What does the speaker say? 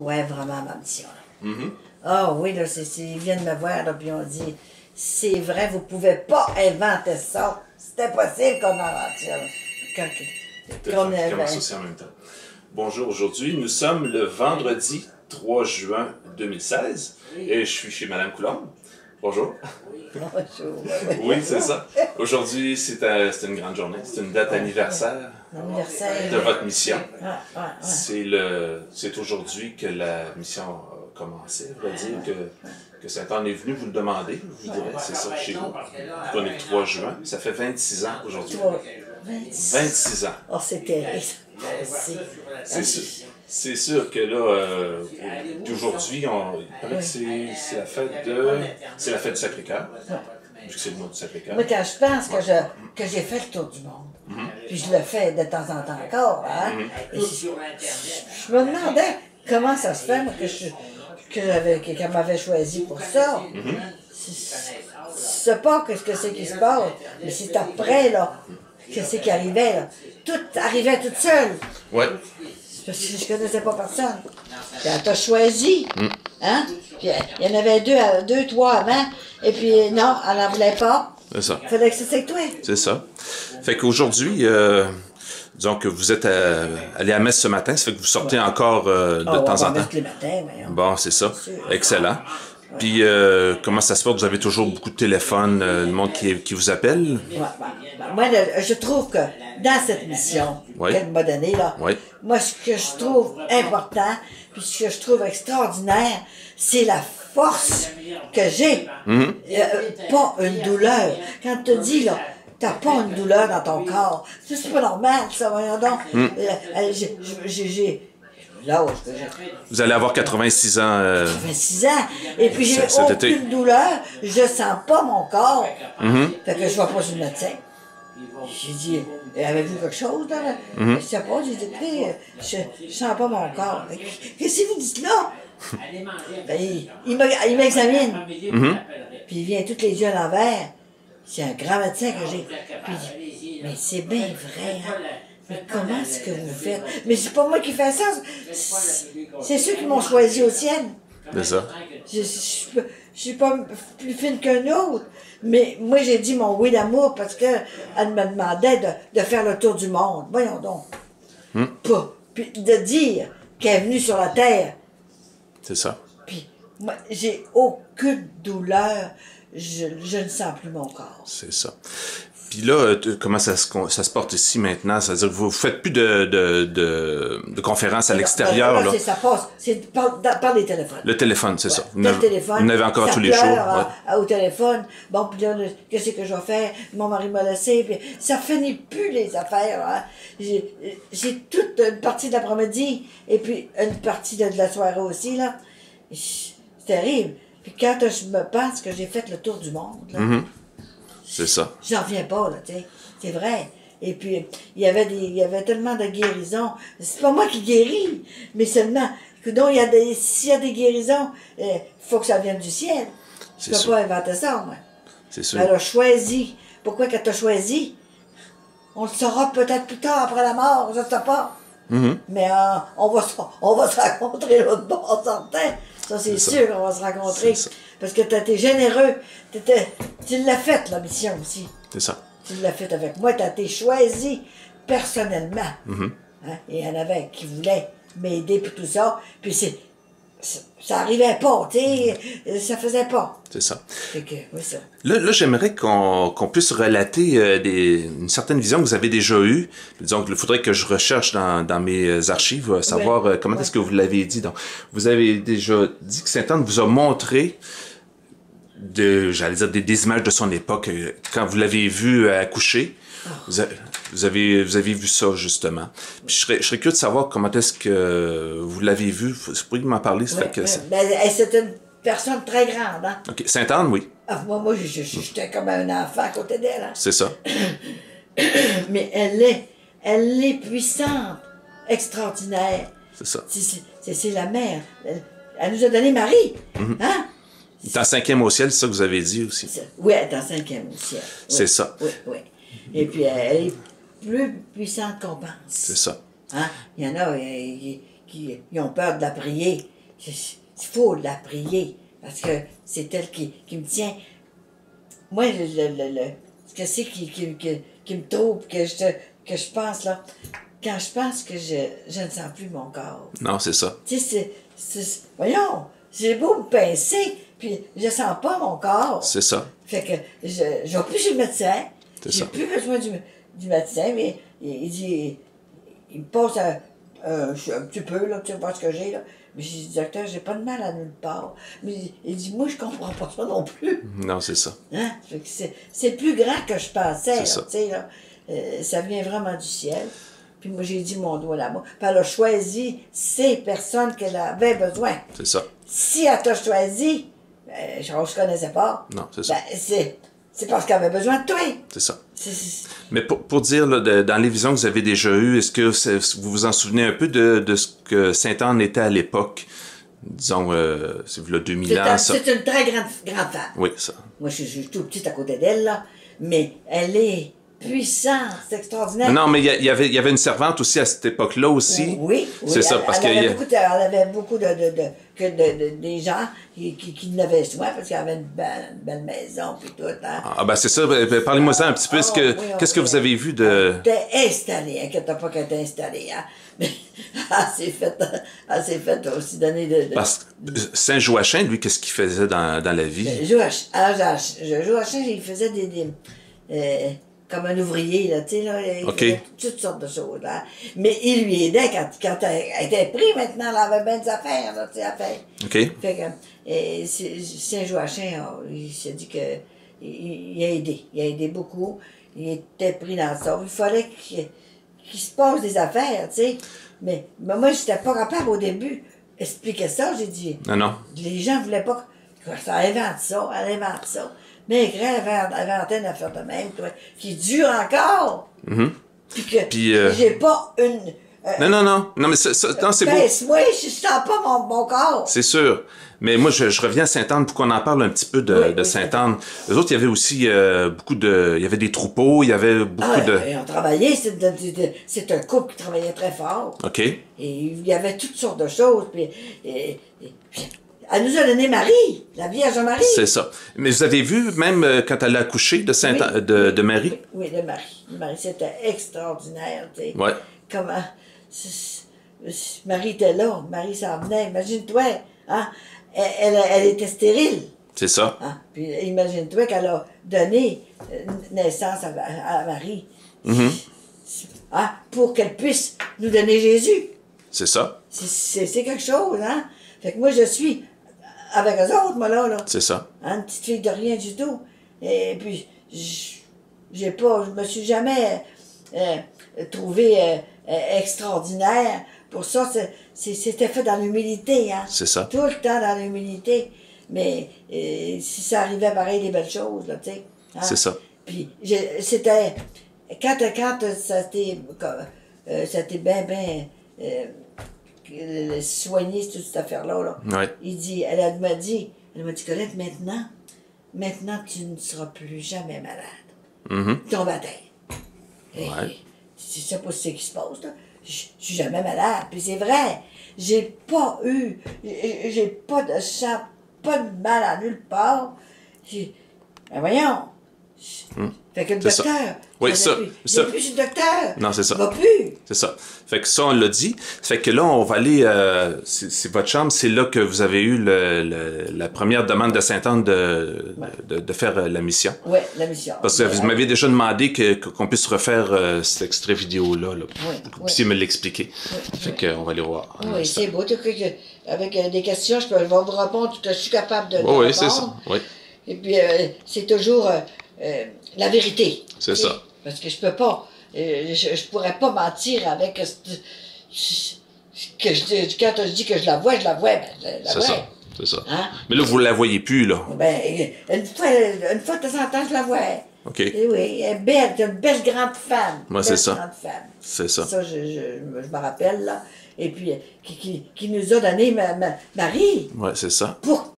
Ouais, vraiment, ma mission. Ah oui, là, ils viennent me voir, là, puis on dit, c'est vrai, vous pouvez pas inventer ça. C'était possible qu'on invente ça. Comment ça, c'est en même temps. Bonjour, aujourd'hui, nous sommes le vendredi 3 juin 2016 et je suis chez Madame Coulombe. Bonjour. Bonjour. Oui, c'est ça. Aujourd'hui, c'est une grande journée. C'est une date anniversaire de votre mission. C'est aujourd'hui que la mission a commencé. Ça veut dire que Saint-Anne est venu vous le demander, je vous dirais. C'est ça, chez vous. On est le 3 juin. Ça fait 26 ans aujourd'hui. 26 ans. Oh, c'est terrible. C'est sûr que là, d'aujourd'hui, il paraît que c'est la fête du Sacré-Cœur. Vu que c'est le mois du Sacré-Cœur. Moi, quand je pense que j'ai fait le tour du monde, puis je le fais de temps en temps encore, hein, et je me demandais comment ça se fait, moi, qu'elle m'avait choisi pour ça. Je sais pas ce que c'est qui se passe, mais c'est après, là, qu'est-ce qui arrivait, là. Tout arrivait toute seule. Ouais. Parce que je connaissais pas personne. Puis elle t'a choisi. Hein? Puis il y en avait deux, trois avant. Et puis non, elle n'en voulait pas. C'est ça. Il fallait que c'était toi. C'est ça. Fait qu'aujourd'hui, disons que vous êtes allé à messe ce matin, ça fait que vous sortez encore de temps en temps. Les matins, voyons. Bon, c'est ça. Excellent. Puis, comment ça se passe? Vous avez toujours beaucoup de téléphones, le monde qui vous appelle? Moi, je trouve que dans cette mission qu'elle m'a donnée, là, moi, ce que je trouve important, puis ce que je trouve extraordinaire, c'est la force que j'ai. Pas une douleur. Quand tu te dis, là, t'as pas une douleur dans ton corps, c'est pas normal, ça, voyons donc. J'ai l'âge que j'ai. Vous allez avoir 86 ans. 86 ans. Et puis j'ai aucune douleur. Je sens pas mon corps. Fait que je vais pas chez le médecin. J'ai dit, avez-vous quelque chose là? Je sais pas. J'ai dit, écoutez, je sens pas mon corps. Qu'est-ce que vous dites là? Ben, il m'examine. Puis il vient tous les yeux à l'envers. C'est un grand médecin que j'ai. Puis il dit, mais c'est bien vrai, hein? Mais comment est-ce que vous faites? Mais c'est pas moi qui fais ça. C'est ceux qui m'ont choisi au ciel. C'est ça. Je suis pas plus fine qu'un autre. Mais moi, j'ai dit mon oui d'amour parce qu'elle me demandait de faire le tour du monde. Voyons donc. Puis de dire qu'elle est venue sur la terre. C'est ça. Puis moi, j'ai aucune douleur. Je ne sens plus mon corps. C'est ça. Puis là, comment ça se porte ici maintenant? C'est-à-dire que vous ne faites plus de conférences à l'extérieur? Là, ça passe. C'est par les téléphones. Le téléphone, c'est ça. Le téléphone. Vous en avez encore tous les jours. Au téléphone. Bon, puis là, qu'est-ce que je vais faire? Mon mari m'a laissé. Puis ça finit plus les affaires. Hein. J'ai toute une partie de l'après-midi et puis une partie de la soirée aussi. Là. C'est terrible. Puis quand je me pense que j'ai fait le tour du monde, là, c'est ça. j'en reviens pas, là, tu sais. C'est vrai. Et puis, il y avait tellement de guérisons. C'est pas moi qui guéris, mais seulement, donc, s'il y a des guérisons, il faut que ça vienne du ciel. Je peux pas inventer ça, moi. C'est sûr. Elle a choisi. Pourquoi qu'elle t'a choisi? On le saura peut-être plus tard, après la mort, je ne sais pas. Mais on va se rencontrer l'autre bord, certain. Ça, c'est sûr qu'on va se rencontrer. Parce que tu été généreux. Tu l'as fait, la mission aussi. C'est ça. Tu l'as fait avec moi. Tu as été choisi personnellement. Hein? Et il y en avait qui voulaient m'aider puis tout ça. Puis ça arrivait pas, tu sais. Ça faisait pas. C'est ça. Fait que, oui, ça. Là j'aimerais qu'on puisse relater une certaine vision que vous avez déjà eue. Disons qu'il faudrait que je recherche dans mes archives, savoir comment est-ce que vous l'avez dit. Donc, vous avez déjà dit que Sainte-Anne vous a montré j'allais dire des images de son époque quand vous l'avez vu accoucher. Vous avez vu ça, justement. Puis je serais curieux de savoir comment est-ce que vous l'avez vu. Vous pourriez m'en parler? C'est une personne très grande, hein? OK. Sainte-Anne, oui. Moi, j'étais comme un enfant à côté d'elle. Hein? C'est ça. Mais elle est puissante, extraordinaire. C'est ça. C'est la mère. Elle nous a donné Marie. Hein? Il est en 5e au ciel, c'est ça que vous avez dit aussi. Oui, elle est en 5e au ciel. C'est ça. Oui. Et puis, elle est plus puissante qu'on pense. C'est ça. Hein? Il y en a qui ont peur de la prier. il faut la prier, parce que c'est elle qui me tient. Moi, ce que c'est qui me trouble, que je pense, là, quand je pense que je ne sens plus mon corps. Non, c'est ça. Tu sais, voyons, j'ai beau me pincer, puis je sens pas mon corps. C'est ça. Fait que je vais plus chez le médecin. J'ai plus besoin du médecin, mais il dit, il me pose un petit peu, là, tu sais pas ce que j'ai, là. Mais j'ai dit, docteur, j'ai pas de mal à nulle part. Mais il dit, moi, je comprends pas ça non plus. Non, c'est ça. Hein? Fait que c'est plus grand que je pensais, tu sais, là. Ça vient vraiment du ciel. Puis moi, j'ai dit mon doigt là-bas. Puis elle a choisi ces personnes qu'elle avait besoin. C'est ça. Si elle t'a choisi, je ne connaissais pas. Non, c'est ça. C'est parce qu'elle avait besoin de toi. C'est ça. Mais pour dire, là, dans les visions que vous avez déjà eues, est-ce que vous vous en souvenez un peu de ce que Sainte-Anne était à l'époque? Disons, c'est là 2000 ans. C'est une très grande femme. Oui, ça. Moi, je suis tout petite à côté d'elle, là. Mais elle est puissante, c'est extraordinaire. Non, mais il y avait une servante aussi à cette époque-là aussi. Oui, c'est ça, parce elle avait beaucoup des gens qui n'avaient soin, parce qu'elle avait une belle maison, puis tout. Hein. Ah, ben c'est ça. Parlez-moi ça un petit peu. Qu'est-ce que vous avez vu de... Elle était installée, inquiète pas qu'elle était installée, hein. Mais elle s'est fait aussi donner de... Parce que Saint Joachim, lui, qu'est-ce qu'il faisait dans la vie? Joachim, il faisait comme un ouvrier, là, tu sais, là, il faisait toutes sortes de choses, là. Mais il lui aidait quand elle était prise, maintenant, elle avait bien des affaires, là, tu sais, à faire. OK. Fait que, Saint-Joachim, il s'est dit que il a aidé beaucoup, il était pris dans ça. Il fallait qu'il se passe des affaires, tu sais. Mais moi, j'étais pas capable au début expliquer ça, j'ai dit. Non. Les gens voulaient pas que ça invente ça. Mais elle inventait une affaire de même, toi, qui dure encore. Puis que j'ai pas une... Non, mais c'est beau. Moi, je sens pas mon corps. C'est sûr. Mais moi, je reviens à Sainte-Anne pour qu'on en parle un petit peu de Sainte-Anne. Eux autres, il y avait aussi beaucoup de... Il y avait des troupeaux, il y de... On travaillait, c'est un couple qui travaillait très fort. OK. Et il y avait toutes sortes de choses. Puis elle nous a donné Marie, la Vierge Marie. C'est ça. Mais vous avez vu, même quand elle a accouché de Marie? Oui, de Marie. Marie, c'était extraordinaire, tu sais. Ouais. Comment... Marie était là, Marie s'en venait, imagine-toi, hein? Elle était stérile. C'est ça. Hein? Puis imagine-toi qu'elle a donné naissance à Marie. Hein? Pour qu'elle puisse nous donner Jésus. C'est ça. C'est quelque chose, hein? Fait que moi, je suis avec eux autres, moi, là. C'est ça. Hein? Une petite fille de rien du tout. Et puis, je me suis jamais trouvé extraordinaire. Pour ça, c'était fait dans l'humilité, hein? C'est ça. Tout le temps dans l'humilité. Mais si ça arrivait pareil, des belles choses, là, tu sais. Hein? C'est ça. Puis, c'était... Quand ça t'est bien soigné, toute cette affaire-là, là, ouais. Elle m'a dit, Colette, maintenant, tu ne seras plus jamais malade. Tombe à terre. Ouais. Tu sais pas ce qui se passe, là. Je suis jamais malade. Puis c'est vrai, j'ai pas de sang, pas de mal à nulle part. Ben voyons. Fait que le docteur. Oui, ça. Il n'est plus chez le docteur. Non, c'est ça. Il va plus. C'est ça. Fait que ça, on l'a dit. Fait que là, on va aller... c'est votre chambre, c'est là que vous avez eu la première demande de Sainte-Anne de faire la mission. Oui, la mission. Parce que vous m'aviez déjà demandé qu'on puisse refaire cet extrait vidéo-là, là, pour que vous puissiez me l'expliquer. Fait qu'on va aller voir. Oui, c'est beau. Avec des questions, je vais vous répondre. Je suis capable de répondre. Oui, c'est ça. Oui. Et puis, c'est toujours la vérité. C'est ça. Parce que je peux pas, je pourrais pas mentir avec quand je dis que je la vois, ben, c'est ça. C'est ça. Hein? Mais là, vous la voyez plus, là. Ben, une fois de temps en temps, je la vois. OK. Et oui, elle est belle, c'est une belle grande femme. Moi, c'est ça. Grande femme. C'est ça. Ça, je me rappelle, là. Et puis, qui nous a donné Marie. Oui, c'est ça. Pour